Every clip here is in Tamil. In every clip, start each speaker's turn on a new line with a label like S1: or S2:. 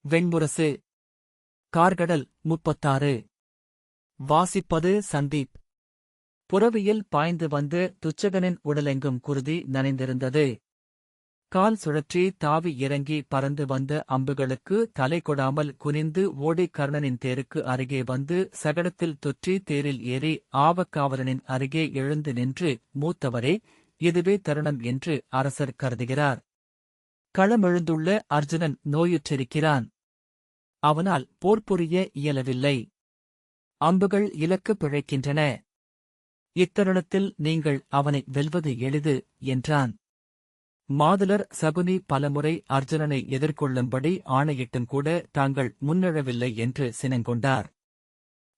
S1: வெண்முரசு. கார்கடல் 36. வாசிப்பது சந்தீப். புறவியில் பாய்ந்து வந்து துச்சகனின் உடலெங்கும் குருதி நனைந்திருந்தது. கால் சுழற்றி தாவி இறங்கி பறந்து வந்த அம்புகளுக்கு தலை கொடாமல் குனிந்து ஓடி கர்ணனின் தேருக்கு அருகே வந்து சகடத்தில் தொற்றி தேரில் ஏறி ஆவக்காவலனின் அருகே எழுந்து நின்று, மூத்தவரே, இதுவே தருணம் என்று அரசர் கருதுகிறார். களமெழுந்துள்ள அர்ஜுனன் நோயுற்றிருக்கிறான். அவனால் போர் புரிய இயலவில்லை. அம்புகள் இலக்கு பிழைக்கின்றன. இத்தருணத்தில் நீங்கள் அவனை வெல்வது எளிது என்றான். மாதுலர் சகுனி பலமுறை அர்ஜுனனை எதிர்கொள்ளும்படி ஆணையிட்டும் கூட தாங்கள் முன்னெழவில்லை என்று சினங்கொண்டார்.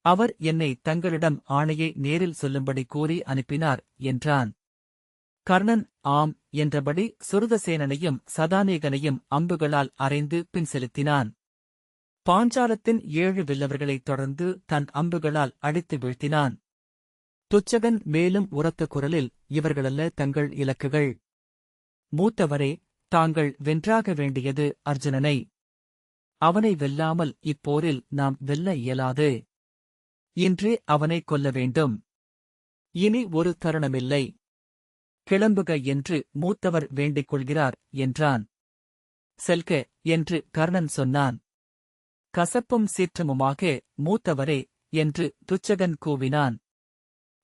S1: அவர் என்னை தங்களிடம் ஆணையை நேரில் சொல்லும்படி கூறி அனுப்பினார் என்றான். கர்ணன் ஆம் என்றபடி சுருதசேனனையும் சதானீகனையும் அம்புகளால் அறைந்து பின் செலுத்தினான். பாஞ்சாலத்தின் 7 வில்லவர்களைத் தொடர்ந்து தன் அம்புகளால் அடித்து வீழ்த்தினான். துச்சகன் மேலும் உரத்த குரலில், இவர்களல்ல தங்கள் இலக்குகள். மூத்தவரே, தாங்கள் வென்றாக வேண்டியது அர்ஜுனனை. அவனை வெல்லாமல் இப்போரில் நாம் வெல்ல இயலாது. இன்றே அவனை கொல்ல வேண்டும். இனி ஒரு தருணமில்லை. கிளம்புக என்று மூத்தவர் வேண்டிக் கொள்கிறார் என்றான். செல்க என்று கர்ணன் சொன்னான். கசப்பும் சீற்றமுமாக, மூத்தவரே என்று துச்சகன் கூவினான்.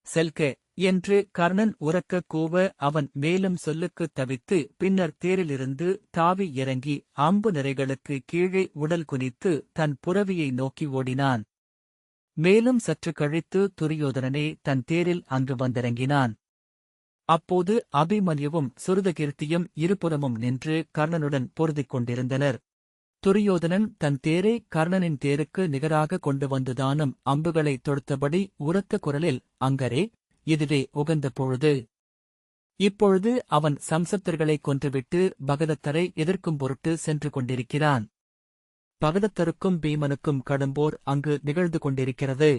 S1: செல்க என்று கர்ணன் உரக்க கூவ அவன் மேலும் சொல்லுக்குத் தவித்து பின்னர் தேரிலிருந்து தாவி இறங்கி அம்பு நிறைகளுக்கு கீழே உடல் குனித்து தன் புரவியை நோக்கி ஓடினான். மேலும் சற்று கழித்து துரியோதனனே தன் தேரில் அங்கு வந்திறங்கினான். அப்போது அபிமன்யுவும் சுருதகீர்த்தியும் இருபுறமும் நின்று கர்ணனுடன் பொருதிக் கொண்டிருந்தனர். துரியோதனன் தன் தேரை கர்ணனின் தேருக்கு நிகராக கொண்டு வந்துதானும் அம்புகளை தொடுத்தபடி உரத்த குரலில், அங்கரே, இதுவே உகந்த பொழுது. இப்பொழுது அவன் சம்சப்தர்களைக் கொன்றுவிட்டு பகதத்தரை எதிர்க்கும் பொருட்டு சென்று கொண்டிருக்கிறான். பகதத்தருக்கும் பீமனுக்கும் கடும்போர் அங்கு நிகழ்ந்து கொண்டிருக்கிறது.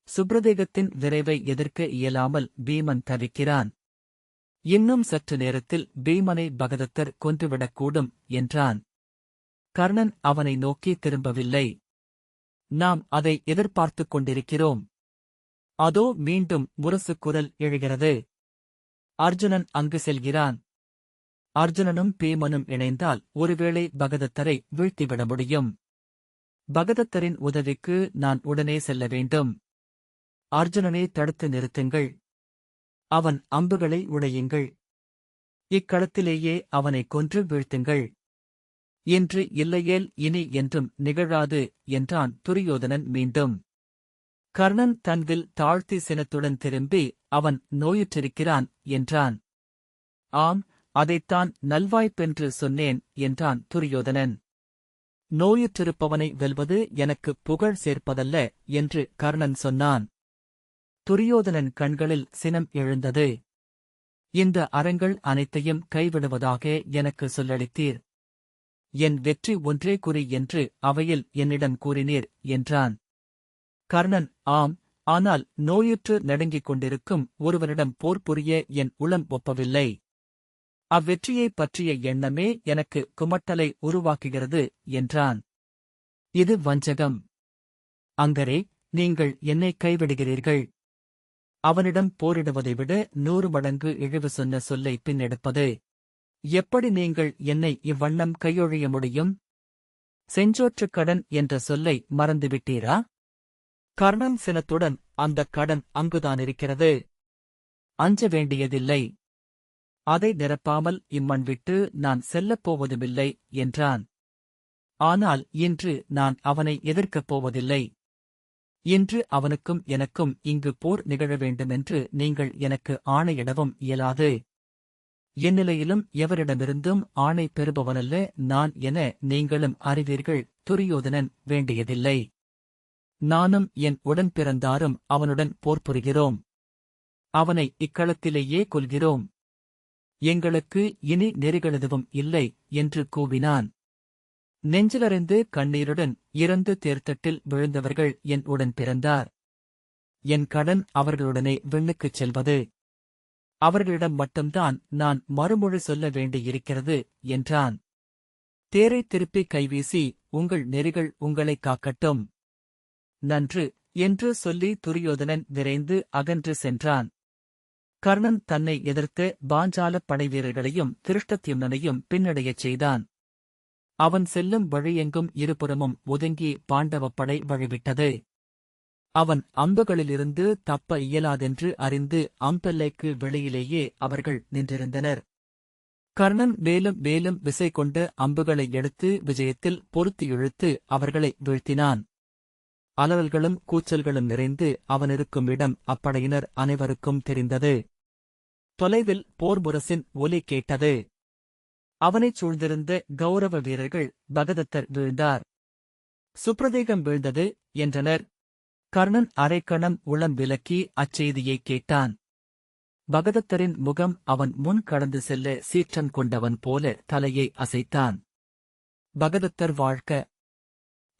S1: சுப்ரதேகத்தின் விரைவை எதிர்க்க இயலாமல் பீமன் தவிக்கிறான். இன்னும் சற்று நேரத்தில் பீமனை பகதத்தர் கொன்றுவிடக்கூடும் என்றான். கர்ணன் அவனை நோக்கி திரும்பவில்லை. நாம் அதை எதிர்பார்த்துக் கொண்டிருக்கிறோம். அதோ மீண்டும் முரசு குரல் எழுகிறது. அர்ஜுனன் அங்கு செல்கிறான். அர்ஜுனனும் பீமனும் இணைந்தால் ஒருவேளை பகதத்தரை வீழ்த்திவிட முடியும். பகதத்தரின் உதவிக்கு நான் உடனே செல்ல வேண்டும். அர்ஜுனனை தடுத்து நிறுத்துங்கள். அவன் அம்புகளை உடையுங்கள். இக்களத்திலேயே அவனை கொன்று வீழ்த்துங்கள். இன்று இல்லையேல் இனி என்றும் நிகழாது என்றான் துரியோதனன் மீண்டும். கர்ணன் தன் வில் தாழ்த்தி சினத்துடன் திரும்பி, அவன் நோயுற்றிருக்கிறான் என்றான். ஆம், அதைத்தான் நல்வாய்ப்பென்று சொன்னேன் என்றான் துரியோதனன். நோயுற்றிருப்பவனை வெல்வது எனக்கு புகழ் சேர்ப்பதல்ல என்று கர்ணன் சொன்னான். துரியோதனன் கண்களில் சினம் எழுந்தது. இந்த அறங்கள் அனைத்தையும் கைவிடுவதாக எனக்கு சொல்லளித்தீர். என் வெற்றி ஒன்றே குறி என்று அவையில் என்னிடம் கூறினீர் என்றான். கர்ணன் ஆம், ஆனால் நோயுற்று நடுங்கிக் கொண்டிருக்கும் ஒருவனிடம் போர் புரிய என் உளம் ஒப்பவில்லை. அவ்வெற்றியைப் பற்றிய எண்ணமே எனக்கு குமட்டலை உருவாக்குகிறது என்றான். இது வஞ்சகம். அங்கரே, நீங்கள் என்னை கைவிடுகிறீர்கள். அவனிடம் போரிடுவதை விட 100 மடங்கு இழிவு சொன்ன சொல்லை பின்னெடுப்பது. எப்படி நீங்கள் என்னை இவ்வண்ணம் கையொழிய முடியும்? செஞ்சோற்றுக் கடன் என்ற சொல்லை மறந்துவிட்டீரா? கர்ணன் சினத்துடன், அந்தக் கடன் அங்குதானிருக்கிறது. அஞ்ச வேண்டியதில்லை. அதை நிரப்பாமல் இம்மண் விட்டு நான் செல்லப் போவதுமில்லை என்றான். ஆனால் இன்று நான் அவனை எதிர்க்கப் போவதில்லை. இன்று அவனுக்கும் எனக்கும் இங்கு போர் நிகழ வேண்டுமென்று நீங்கள் எனக்கு ஆணையிடவும் இயலாது. என்னிலையிலும் எவரிடமிருந்தும் ஆணை பெறுபவனல்ல நான் என நீங்களும் அறிவீர்கள். துரியோதனன் வேண்டியதில்லை. நானும் என் உடன்பிறந்தாரும் அவனுடன் போர் புரிகிறோம். அவனை இக்களத்திலேயே கொல்கிறோம். எங்களுக்கு இனி நெறிகளெதுவும் இல்லை என்று கூவினான். நெஞ்சிலறிந்து கண்ணீருடன் இறந்து தேர்தட்டில் விழுந்தவர்கள் என் உடன் பிறந்தார். என் கடன் அவர்களுடனே விண்ணுக்குச் செல்வது. அவர்களிடம் மட்டும்தான் நான் மறுமொழி சொல்ல வேண்டியிருக்கிறது என்றான். தேரைத் திருப்பி கைவீசி உங்கள் நெறிகள் உங்களைக் காக்கட்டும். நன்று என்று சொல்லி துரியோதனன் விரைந்து அகன்று சென்றான். கர்ணன் தன்னை எதிர்த்த பாஞ்சாலப் படைவீரர்களையும் திருஷ்டத்யும்னனையும் பின்னடையச் செய்தான். அவன் செல்லும் வழியெங்கும் இருபுறமும் ஒதுங்கி பாண்டவப் படை வழிவிட்டது. அவன் அம்புகளிலிருந்து தப்ப இயலாதென்று அறிந்து அம்பெல்லைக்கு வெளியிலேயே அவர்கள் நின்றிருந்தனர். கர்ணன் மேலும் மேலும் விசை கொண்ட அம்புகளை எடுத்து விஜயத்தில் பொருத்தி இழுத்து அவர்களை வீழ்த்தினான். அலறல்களும் கூச்சல்களும் நிறைந்து அவனிருக்கும் இடம் அப்படையினர் அனைவருக்கும் தெரிந்தது. தொலைவில் போர்முரசின் ஒலி கேட்டது. அவனைச் சூழ்ந்திருந்த கௌரவ வீரர்கள் பகதத்தர் வீழ்ந்தார், சுப்ரதேகம் வீழ்ந்தது என்றனர். கர்ணன் அரைக்கணம் உளம் விலக்கி அச்செய்தியைக் கேட்டான். பகதத்தரின் முகம் அவன் முன் கடந்து செல்ல சீற்றம் கொண்டவன் போல தலையை அசைத்தான். பகதத்தர் வாழ்க!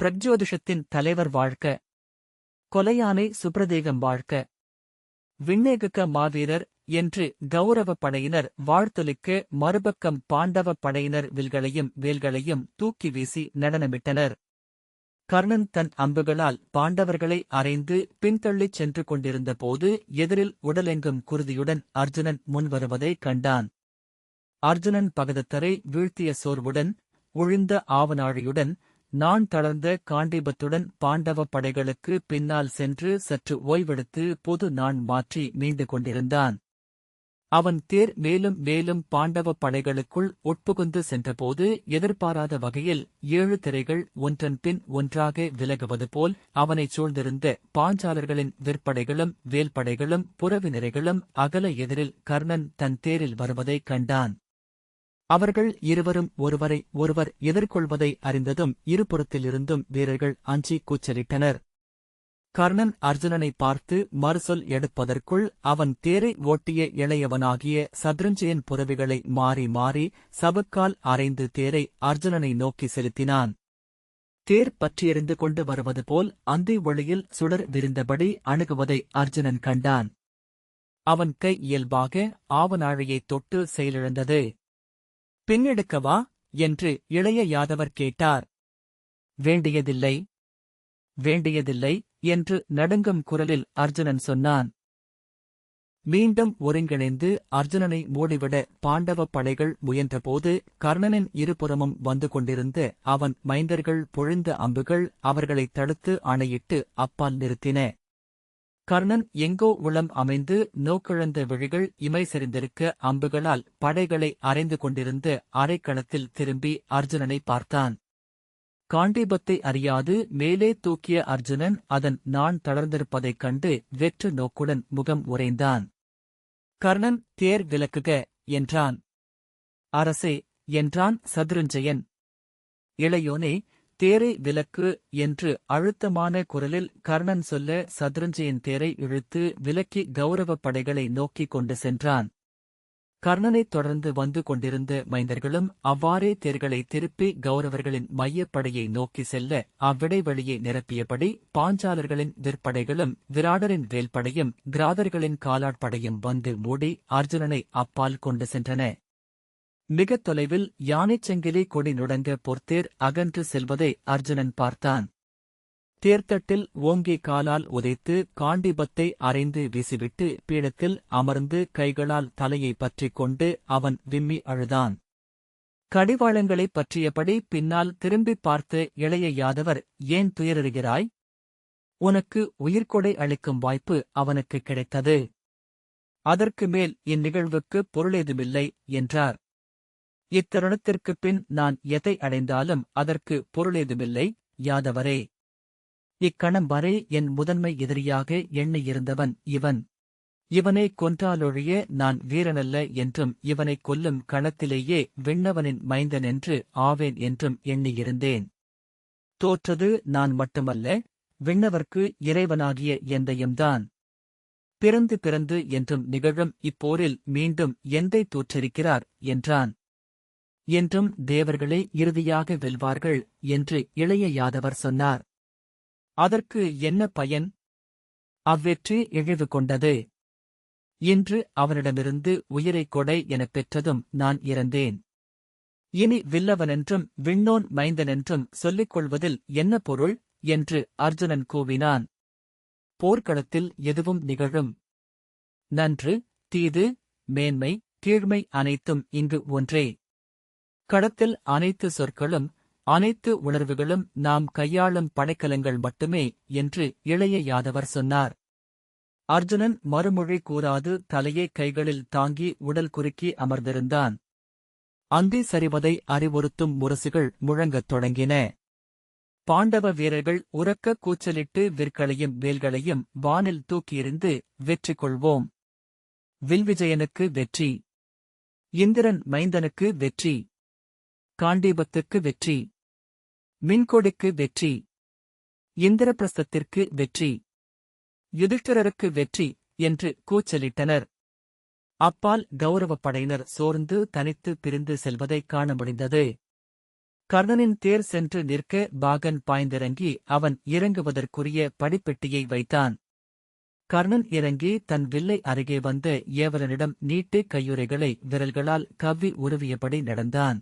S1: பிரக்ஜோதிஷத்தின் தலைவர் வாழ்க! கொலையானை சுப்ரதேகம் வாழ்க! விண்ணேகுக மாவீரர் என்று கௌரவ படையினர் வாழ்த்தொலிக்க மறுபக்கம் பாண்டவ படையினர் வில்களையும் வேல்களையும் தூக்கி வீசி நடனமிட்டனர். கர்ணன் தன் அம்புகளால் பாண்டவர்களை அறைந்து பின்தள்ளிச் சென்று கொண்டிருந்த போது எதிரில் உடலெங்கும் குருதியுடன் அர்ஜுனன் முன்வருவதைக் கண்டான். அர்ஜுனன் பகதத்தரை வீழ்த்திய சோர்வுடன், ஒழிந்த ஆவனாழியுடன், நான் தளர்ந்த காண்டீபத்துடன் பாண்டவ படைகளுக்கு பின்னால் சென்று சற்று ஓய்வெடுத்து பொது நான் மாற்றி மீண்டு கொண்டிருந்தான். அவன் தேர் மேலும் மேலும் பாண்டவ படைகளுக்குள் உட்புகுந்து சென்றபோது எதிர்பாராத வகையில் 7 திரைகள் ஒன்றன் பின் ஒன்றாக விலகுவது போல் அவனைச் சூழ்ந்திருந்த பாஞ்சாலர்களின் விற்படைகளும் வேல்படைகளும் புறவினரைகளும் அகல எதிரில் கர்ணன் தன் தேரில் வருவதைக் கண்டான். அவர்கள் இருவரும் ஒருவரை ஒருவர் எதிர்கொள்வதை அறிந்ததும் இருபுறத்திலிருந்தும் வீரர்கள் அஞ்சி கூச்சலிட்டனர். கர்ணன் அர்ஜுனனை பார்த்து மறுசொல் எடுப்பதற்குள் அவன் தேரை ஓட்டிய இளையவனாகிய சத்ருஞ்சயன் புறவிகளை மாறி மாறி சவுக்கால் அரைந்து தேரை அர்ஜுனனை நோக்கி செலுத்தினான். தேர் பற்றியெறிந்து கொண்டு வருவது போல் அந்தி ஒளியில் சுடர் விரிந்தபடி அணுகுவதை அர்ஜுனன் கண்டான். அவன் கை இயல்பாக ஆவனாழையைத் தொட்டு செயலிழந்தது. பின்னெடுக்கவா என்று இளைய யாதவர் கேட்டார். வேண்டியதில்லை, வேண்டியதில்லை என்று நடுங்கும் குரலில் அர்ஜுனன் சொன்னான். மீண்டும் ஒருங்கிணைந்து அர்ஜுனனை மூடிவிட பாண்டவ படைகள் முயன்றபோது கர்ணனின் இருபுறமும் வந்து கொண்டிருந்த அவன் மைந்தர்கள் பொழிந்த அம்புகள் அவர்களைத் தடுத்து அணையிட்டு அப்பால் நிறுத்தின. கர்ணன் எங்கோ உளம் அமைந்து நோக்கிழந்த விழிகள் இமை செறிந்திருக்க அம்புகளால் படைகளை அறைந்து கொண்டிருந்த அரைக்களத்தில் திரும்பி அர்ஜுனனை பார்த்தான். காண்டீபத்தை அறியாது மேலே தூக்கிய அர்ஜுனன் அதன் நான் தளர்ந்திருப்பதைக் கண்டு வெற்று நோக்குடன் முகம் உறைந்தான். கர்ணன் தேர் விலக்குக என்றான். அரசே என்றான் சத்ருஞ்சயன். இளையோனே தேரை விலக்கு என்று அழுத்தமான குரலில் கர்ணன் சொல்ல சத்ருஞ்சயன் தேரை இழுத்து விலக்கி கௌரவப் படைகளை நோக்கிக் கொண்டு சென்றான். கர்ணனைத் தொடர்ந்து வந்து கொண்டிருந்த மைந்தர்களும் அவ்வாறே தேர்களை திருப்பி கௌரவர்களின் மையப்படையை நோக்கி செல்ல அவ்விடைவெளியை நிரப்பியபடி பாஞ்சாலர்களின் விற்படைகளும் விராடரின் வேல்படையும் கிராதர்களின் காலாட்படையும் வந்து மூடி அர்ஜுனனை அப்பால் கொண்டு சென்றன. மிகத் தொலைவில் யானைச் சங்கிலி கொடி நுடங்க பொற்தேர் அகன்று செல்வதை அர்ஜுனன் பார்த்தான். தேர்த்தட்டில் ஓங்கி காலால் உதைத்து காண்டீபத்தை அரைந்து வீசிவிட்டு பீடத்தில் அமர்ந்து கைகளால் தலையை பற்றிக் கொண்டு அவன் விம்மி அழுதான். கடிவாளங்களைப் பற்றியபடி பின்னால் திரும்பிப் பார்த்த இளைய யாதவர், ஏன் துயருகிறாய்? உனக்கு உயிர்கொடை அளிக்கும் வாய்ப்பு அவனுக்கு கிடைத்தது. அதற்கு மேல் இந்நிகழ்வுக்கு பொருளேதுமில்லை என்றார். இத்தருணத்திற்குப் பின் நான் எதை அடைந்தாலும் அதற்கு பொருளேதுமில்லை யாதவரே. இக்கணம் வரை என் முதன்மை எதிரியாக எண்ணியிருந்தவன் இவன். இவனை கொன்றாலொழிய நான் வீரனல்ல என்றும் இவனைக் கொல்லும் களத்திலேயே விண்ணவனின் மைந்தன் என்று ஆவேன் என்றும் எண்ணியிருந்தேன். தோற்றது நான் மட்டுமல்ல, விண்ணவர்க்கு இறைவனாகிய எந்தையும்தான். பிறந்து பிறந்து என்றும் நிகழும் இப்போரில் மீண்டும் எந்தை தோற்றிருக்கிறார் என்றான். என்றும் தேவர்களே இறுதியாக வெல்வார்கள் என்று இளைய யாதவர் சொன்னார். அதற்கு என்ன பயன்? அவ்வெற்றி இழிவு கொண்டது. இன்று அவனிடமிருந்து உயிரைக் கொடை எனப் பெற்றதும் நான் இறந்தேன். இனி வில்லவனென்றும் விண்ணோன் மைந்தனென்றும் சொல்லிக் கொள்வதில் என்ன பொருள் என்று அர்ஜுனன் கூவினான். போர்க்களத்தில் எதுவும் நிகழும். நன்று, தீது, மேன்மை, கீழ்மை அனைத்தும் இங்கு ஒன்றே. களத்தில் அனைத்து சொற்களும் அனைத்து உணர்வுகளும் நாம் கையாளும் படைக்கலங்கள் மட்டுமே என்று இளைய யாதவர் சொன்னார். அர்ஜுனன் மறுமொழி கூறாது தலையை கைகளில் தாங்கி உடல் குறுக்கி அமர்ந்திருந்தான். அந்தி சரிவதை அறிவுறுத்தும் முரசுகள் முழங்கத் தொடங்கின. பாண்டவ வீரர்கள் உரக்க கூச்சலிட்டு விற்களையும் வேல்களையும் வானில் தூக்கியெறிந்து வெற்றி கொள்வோம். வில்விஜயனுக்கு வெற்றி! இந்திரன் மைந்தனுக்கு வெற்றி! காண்டீபத்துக்கு வெற்றி! மின்கொடிக்கு வெற்றி! இந்திரபிரஸ்தத்திற்கு வெற்றி! யுதிஷ்டிரருக்கு வெற்றி என்று கூச்சலிட்டனர். அப்பால் கௌரவப் படையினர் சோர்ந்து தனித்து பிரிந்து செல்வதைக் காண முடிந்தது. கர்ணனின் தேர் சென்று நிற்க பாகன் பாய்ந்திறங்கி அவன் இறங்குவதற்குரிய படிப்பெட்டியை வைத்தான். கர்ணன் இறங்கி தன் வில்லை அருகே வந்த ஏவலனிடம் நீட்டி கையுறைகளை விரல்களால் கவ்வி உருவியபடி நடந்தான்.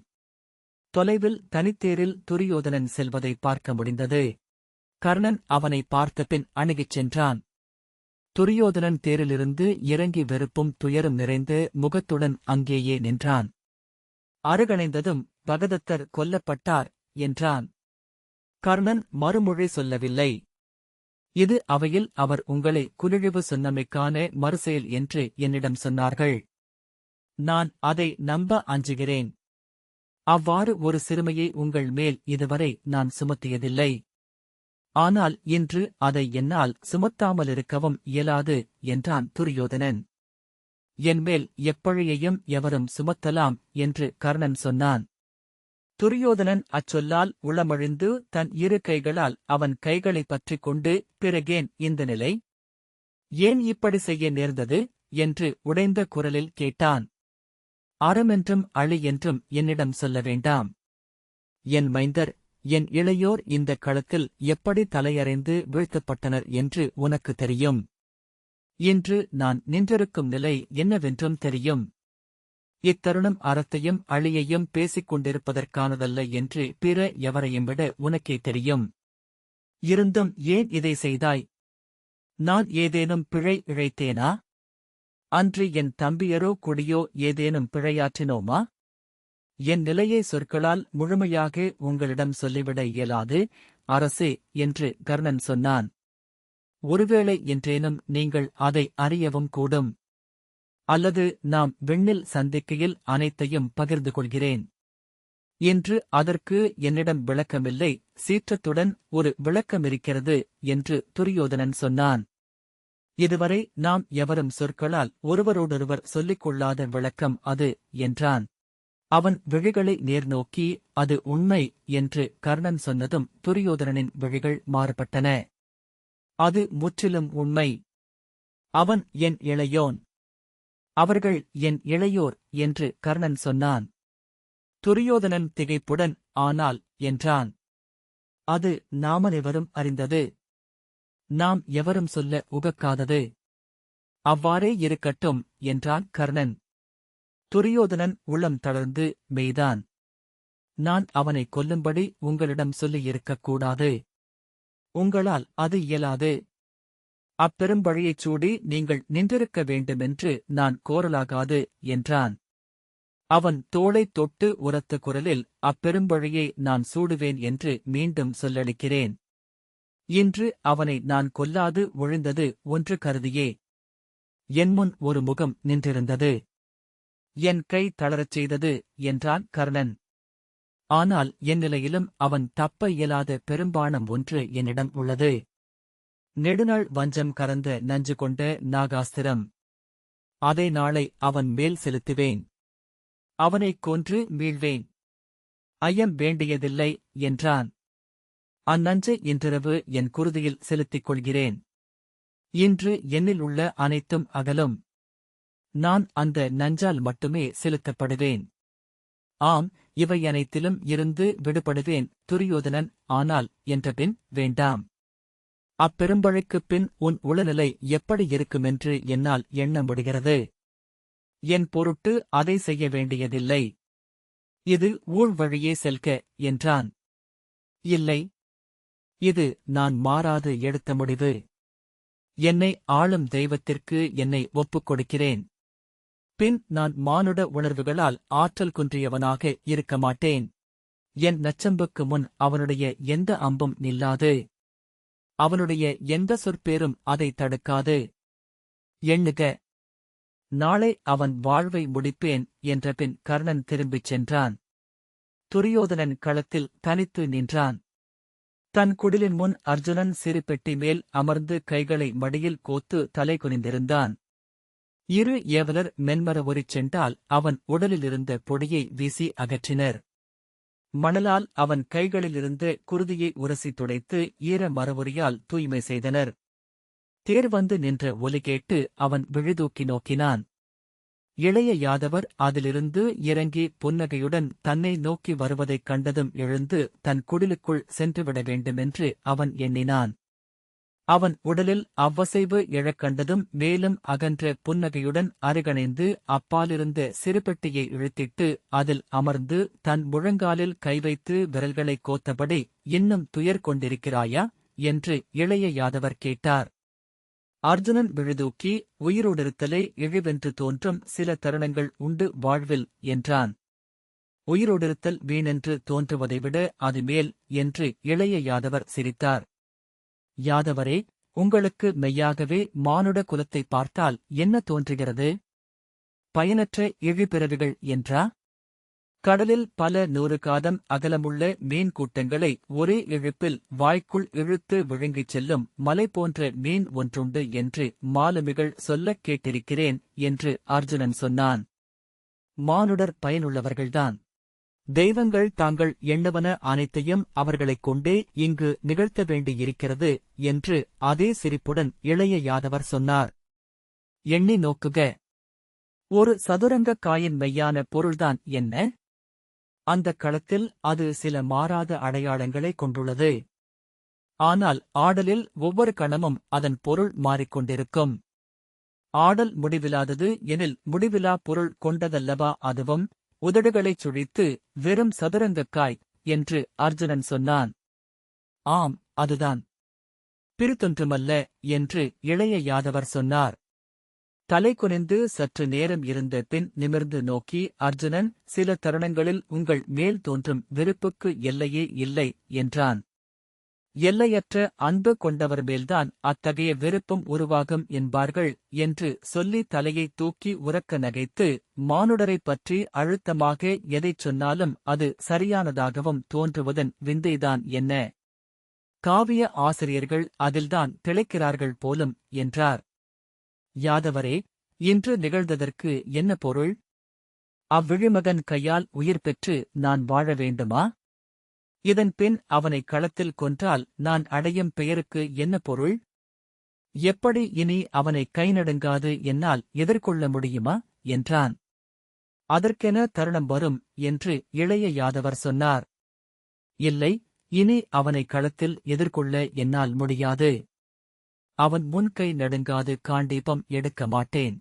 S1: தொலைவில் தனித்தேரில் துரியோதனன் செல்வதை பார்க்க முடிந்தது. கர்ணன் அவனை பார்த்தபின் அணுகிச் சென்றான். துரியோதனன் தேரிலிருந்து இறங்கி வெறுப்பும் துயரும் நிறைந்த முகத்துடன் அங்கேயே நின்றான். அருகணைந்ததும் பகதத்தர் கொல்லப்பட்டார் என்றான். கர்ணன் மறுமொழி சொல்லவில்லை. இது அவையில் அவர் உங்களை குலிழிவு சொன்னமைக்கான மறுசெயல் என்று என்னிடம் சொன்னார்கள். நான் அதை நம்ப அஞ்சுகிறேன். அவ்வாறு ஒரு சிறுமையை உங்கள் மேல் இதுவரை நான் சுமத்தியதில்லை. ஆனால் இன்று அதை என்னால் சுமத்தாமலிருக்கவும் இயலாது என்றான் துரியோதனன். என்மேல் எப்பழியையும் எவரும் சுமத்தலாம் என்று கர்ணன் சொன்னான். துரியோதனன் அச்சொல்லால் உளமழிந்து தன் இரு கைகளால் அவன் கைகளைப் பற்றிக் கொண்டு, பிறகேன் இந்த நிலை? ஏன் இப்படி செய்ய நேர்ந்தது என்று உடைந்த குரலில் கேட்டான். அறமென்றும் அழி என்றும் என்னிடம் சொல்ல வேண்டாம். என் மைந்தர், என் இளையோர் இந்தக் களத்தில் எப்படி தலையறைந்து வீழ்த்தப்பட்டனர் என்று உனக்கு தெரியும். இன்று நான் நின்றிருக்கும் நிலை என்னவென்றும் தெரியும். இத்தருணம் அறத்தையும் அழியையும் பேசிக் கொண்டிருப்பதற்கானதல்ல என்று பிற எவரையும் விட உனக்கே தெரியும். இருந்தும் ஏன் இதை செய்தாய்? நான் ஏதேனும் பிழை இழைத்தேனா? அன்று என் தம்பியரோ குடியோ ஏதேனும் பிழையாற்றினோமா? என் நிலையை சொற்களால் முழுமையாக உங்களிடம் சொல்லிவிட இயலாது, அரசே என்று கர்ணன் சொன்னான். ஒருவேளை என்றேனும் நீங்கள் அதை அறியவும் கூடும். அல்லது நாம் விண்ணில் சந்திக்கையில் அனைத்தையும் பகிர்ந்து கொள்கிறேன். இன்று அதற்கு என்னிடம் விளக்கமில்லை, சீற்றத்துடன் ஒரு விளக்கமிருக்கிறது என்று துரியோதனன் சொன்னான். இதுவரை நாம் எவரும் சொற்களால் ஒருவரோடொருவர் சொல்லிக் கொள்ளாத விளக்கம் அது என்றான். அவன் விழிகளை நேர்நோக்கி, அது உண்மை என்று கர்ணன் சொன்னதும் துரியோதனனின் விழிகள் மாறுபட்டன. அது முற்றிலும் உண்மை. அவன் என் இளையோன். அவர்கள் என் இளையோர் என்று கர்ணன் சொன்னான். துரியோதனன் திகைப்புடன் ஆனால் என்றான். அது நாமனைவரும் அறிந்தது. நாம் எவரும் சொல்ல உகக்காதது. அவ்வாறே இருக்கட்டும் என்றான் கர்ணன். துரியோதனன் உள்ளம் தளர்ந்து மெய்தான். நான் அவனை கொல்லும்படி உங்களிடம் சொல்லியிருக்கக் கூடாது. உங்களால் அது இயலாது. அப்பெரும்பழியைச் சூடி நீங்கள் நின்றிருக்க வேண்டுமென்று நான் கோரலாகாது என்றான். அவன் தோளைத் தொட்டு உரத்த குரலில், அப்பெரும்பழியை நான் சூடுவேன் என்று மீண்டும் சொல்லளிக்கிறேன். இன்று அவனை நான் கொல்லாது ஒழிந்தது ஒன்று கருதியே. என்முன் ஒரு முகம் நின்றிருந்தது. என் கை தளரச் செய்தது என்றான் கர்ணன். ஆனால் என் நிலையிலும் அவன் தப்ப இயலாத பெரும்பானம் ஒன்று என்னிடம் உள்ளது. நெடுநாள் வஞ்சம் கறந்த நஞ்சு கொண்ட நாகாஸ்திரம். அதை நாளை அவன் மேல் செலுத்துவேன். அவனைக் கொன்று மீள்வேன். ஐயம் வேண்டியதில்லை என்றான். அந்நஞ்சை இன்றிரவு என் குருதியில் செலுத்திக் கொள்கிறேன். இன்று என்னில் உள்ள அனைத்தும் அகலும். நான் அந்த நஞ்சால் மட்டுமே செலுத்தப்படுவேன். ஆம், இவை அனைத்திலும் இருந்து விடுபடுவேன் துரியோதனன். ஆனால் என்றபின் வேண்டாம். அப்பெரும்பழைக்குப் பின் உன் உளநிலை எப்படி இருக்குமென்று என்னால் எண்ண முடிகிறது. என் பொருட்டு அதை செய்ய வேண்டியதில்லை. இது ஊழ் வழியே செல்க என்றான். இல்லை, இது நான் மாறாது எடுத்த முடிவு. என்னை ஆளும் தெய்வத்திற்கு என்னை ஒப்புக் கொடுக்கிறேன். பின் நான் மானுட உணர்வுகளால் ஆற்றல் குன்றியவனாக இருக்க மாட்டேன். என் நச்சம்புக்கு முன் அவனுடைய எந்த அம்பும் நில்லாது. அவனுடைய எந்த சொற்பேரும் அதை தடுக்காது. எண்ணுக, நாளை அவன் வாழ்வை முடிப்பேன் என்றபின் கர்ணன் திரும்பிச் சென்றான். துரியோதனன் களத்தில் தனித்து நின்றான். தன் குடிலின் முன் அர்ஜுனன் சிறு பெட்டி மேல் அமர்ந்து கைகளை மடியில் கோத்து தலை குனிந்திருந்தான். இரு ஏவலர் மென்மர உரிச் சென்றால் அவன் உடலிலிருந்த பொடியை வீசி அகற்றினர். மணலால் அவன் கைகளிலிருந்து குருதியை உரசி துடைத்து ஈர மரவுரியால் தூய்மை செய்தனர். தேர் வந்து நின்ற ஒலி கேட்டு அவன் விழிதூக்கி நோக்கினான். இளைய யாதவர் அதிலிருந்து இறங்கி புன்னகையுடன் தன்னை நோக்கி வருவதைக் கண்டதும் எழுந்து தன் குடிலுக்குள் சென்றுவிட வேண்டுமென்று அவன் எண்ணினான். அவன் உடலில் அவ்வசைவு எழக்கண்டதும் மேலும் அகன்ற புன்னகையுடன் அருகணைந்து அப்பாலிருந்த சிறுபெட்டியை இழுத்திட்டு அதில் அமர்ந்து தன் முழங்காலில் கைவைத்து விரல்களைக் கோத்தபடி, இன்னும் துயர் கொண்டிருக்கிறாயா என்று இளைய யாதவர் கேட்டார். அர்ஜுனன் விழுதூக்கி, உயிரோடிருத்தலே இழிவென்று தோன்றும் சில தருணங்கள் உண்டு வாழ்வில் என்றான். உயிரோடிருத்தல் வீணென்று தோன்றுவதைவிட அது மேல் என்று இளைய யாதவர் சிரித்தார். யாதவரே, உங்களுக்கு மெய்யாகவே மானுட குலத்தைப் பார்த்தால் என்ன தோன்றுகிறது? பயனற்ற இழிபிறவிகள் என்றா? கடலில் பல 100 காதம் அகலமுள்ள மீன் கூட்டங்களை ஒரே இழுப்பில் வாய்க்குள் இழுத்து விழுங்கிச் செல்லும் மலை போன்ற மீன் ஒன்றுண்டு என்று மாலுமிகள் சொல்லக் கேட்டிருக்கிறேன் என்று அர்ஜுனன் சொன்னான். மானுடர் பயனுள்ளவர்கள்தான். தெய்வங்கள் தாங்கள் எண்ணுவன அனைத்தையும் அவர்களைக் கொண்டே இங்கு நிகழ்த்த வேண்டியிருக்கிறது என்று அதே சிரிப்புடன் இளைய யாதவர் சொன்னார். எண்ணி நோக்குக. ஒரு சதுரங்கக் காயின் மெய்யான பொருள்தான் என்ன? அந்தக் களத்தில் அது சில மாறாத அடையாளங்களைக் கொண்டுள்ளது. ஆனால் ஆடலில் ஒவ்வொரு கணமும் அதன் பொருள் மாறிக்கொண்டிருக்கும். ஆடல் முடிவிலாதது எனில் முடிவிலா பொருள் கொண்டதல்லவா அதுவும்? உதடுகளைச் சுழித்து வெறும் சதுரங்கக்காய் என்று அர்ஜுனன் சொன்னான். ஆம், அதுதான். பிரித்தொன்றுமல்ல என்று இளைய யாதவர் சொன்னார். தலை குனிந்து சற்று நேரம் இருந்த பின் நிமிர்ந்து நோக்கி அர்ஜுனன், சில தருணங்களில் உங்கள் மேல் தோன்றும் வெறுப்புக்கு எல்லையே இல்லை என்றான். எல்லையற்ற அன்பு கொண்டவர் மேல்தான் அத்தகைய வெறுப்பும் உருவாகும் என்பார்கள் என்று சொல்லி தலையை தூக்கி உரக்க நகைத்து, மானுடரைப் பற்றி அழுத்தமாக எதைச் சொன்னாலும் அது சரியானதாகவும் தோன்றுவதன் விந்தைதான் என்ன? காவிய ஆசிரியர்கள் அதில்தான் திளைக்கிறார்கள் போலும் என்றார். யாதவரே, இன்று நிகழ்ந்ததற்கு என்ன பொருள்? அவ்விழிமகன் கையால் உயிர் பெற்று நான் வாழ வேண்டுமா? இதன் பின் அவனை களத்தில் கொன்றால் நான் அடையும் பெயருக்கு என்ன பொருள்? எப்படி இனி அவனை கைநடுங்காது என்னால் எதிர்கொள்ள முடியுமா என்றான். அதற்கென தருணம் வரும் என்று இளைய யாதவர் சொன்னார். இல்லை, இனி அவனை களத்தில் எதிர்கொள்ள என்னால் முடியாது. அவன் முன் கை நடுங்காது காண்டீபம் எடுக்க மாட்டேன்.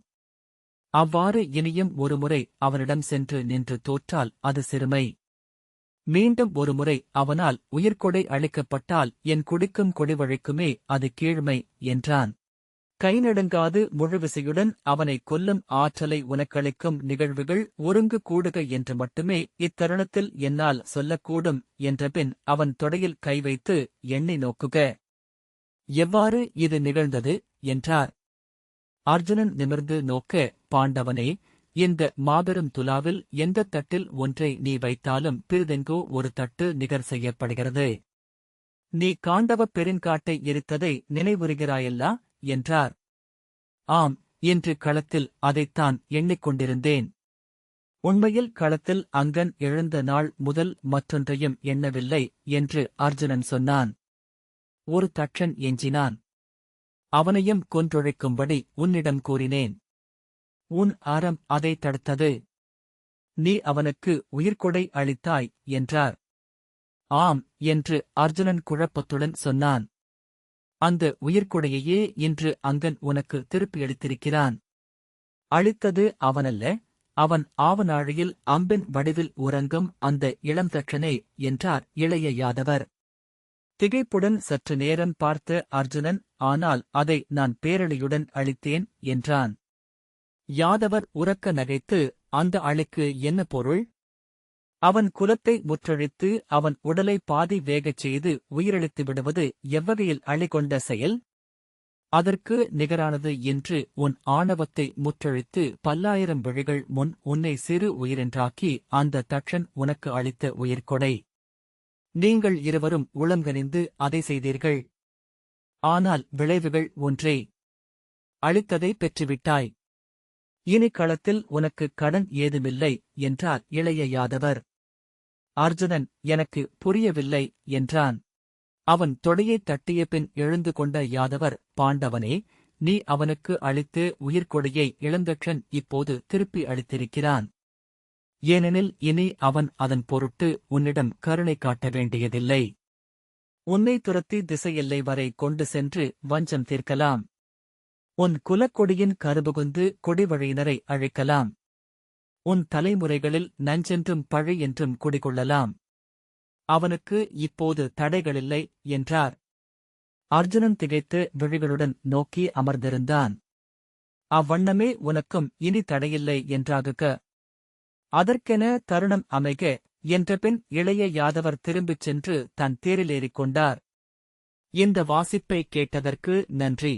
S1: அவ்வாறு இனியும் ஒருமுறை அவனிடம் சென்று நின்று தோற்றால் அது சிறுமை. மீண்டும் ஒருமுறை அவனால் உயிர்கொடை அளிக்கப்பட்டால் என் குடிக்கும் கொடிவழைக்குமே அது கீழ்மை என்றான். கைநடுங்காது முழுவிசையுடன் அவனை கொல்லும் ஆற்றலை உனக்களிக்கும் நிகழ்வுகள் ஒருங்கு கூடுக என்று மட்டுமே இத்தருணத்தில் என்னால் சொல்லக்கூடும் என்றபின் அவன் தொடையில் கை வைத்து எண்ணி நோக்குக. எவ்வாறு இது நிகழ்ந்தது என்றார். அர்ஜுனன் நிமிர்ந்து நோக்க, பாண்டவனே, இந்த மாபெரும் துலாவில் எந்தத் தட்டில் ஒன்றை நீ வைத்தாலும் பிறிதெங்கோ ஒரு தட்டு நிகர் செய்யப்படுகிறது. நீ காண்டவப் பெருங்காட்டை எரித்ததை நினைவுறுகிறாயல்லா என்றார். ஆம், இன்று களத்தில் அதைத்தான் எண்ணிக்கொண்டிருந்தேன். உண்மையில் களத்தில் அங்கன் எழுந்த நாள் முதல் மற்றொன்றையும் எண்ணவில்லை என்று அர்ஜுனன் சொன்னான். ஒரு தட்சன் எஞ்சினான். அவனையும் கொன்றொழிக்கும்படி உன்னிடம் கூறினேன். உன் அறம் அதை தடுத்தது. நீ அவனுக்கு உயிர்கொடை அளித்தாய் என்றார். ஆம் என்று அர்ஜுனன் குழப்பத்துடன் சொன்னான். அந்த உயிர்கொடையையே இன்று அங்கன் உனக்கு திருப்பியளித்திருக்கிறான். அளித்தது அவனல்ல, அவன் ஆவநாழியில் அம்பின் வடிவில் உறங்கும் அந்த இளந்தச்சனே என்றார் இளைய யாதவர். திகைப்புடன் சற்று நேரம் பார்த்த அர்ஜுனன், ஆனால் அதை நான் பேரழியுடன் அளித்தேன் என்றான். யாதவர் உரக்க நகைத்து, அந்த அழிக்கு என்ன பொருள்? அவன் குலத்தை முற்றழித்து அவன் உடலை பாதி வேகச் செய்து உயிரிழத்து விடுவது எவ்வகையில் அழிகொண்ட செயல்? அதற்கு நிகரானது என்று உன் ஆணவத்தை முற்றழித்து 10,000 விழிகள் முன் உன்னை சிறு உயிரென்றாக்கி அந்த தட்சன் உனக்கு அளித்த உயிர்கொடை. நீங்கள் இருவரும் உளங்கனிந்து அதை செய்தீர்கள். ஆனால் விளைவுகள் ஒன்றே. அளித்ததை பெற்றுவிட்டாய். இனி களத்தில் உனக்கு கடன் ஏதுமில்லை என்றார் இளைய யாதவர். அர்ஜுனன், எனக்கு புரியவில்லை என்றான். அவன் தொடையைத் தட்டிய பின் எழுந்து கொண்ட யாதவர், பாண்டவனே, நீ அவனுக்கு அளித்து உயிர்கொடையை இளந்தட்சன் இப்போது திருப்பி அளித்திருக்கிறான். ஏனெனில் இனி அவன் அதன் பொருட்டு உன்னிடம் கருணை காட்ட வேண்டியதில்லை. உன்னை துரத்தி திசையெல்லை வரை கொண்டு சென்று வஞ்சம் தீர்க்கலாம். உன் குலக்கொடியின் கருபுகுந்து கொடிவழியினரை அழைக்கலாம். உன் தலைமுறைகளில் நஞ்சென்றும் பழி என்றும் குடிகொள்ளலாம். அவனுக்கு இப்போது தடைகளில்லை என்றார். அர்ஜுனன் திகைத்து விழிகளுடன் நோக்கி அமர்ந்திருந்தான். அவ்வண்ணமே உனக்கும் இனி தடையில்லை என்றாகுக. அதற்கென தருணம் அமைக என்றபின் இளைய யாதவர் திரும்பிச் சென்று தன் தேரிலேறிக் கொண்டார். இந்த வாசிப்பை கேட்டதற்கு நன்றி.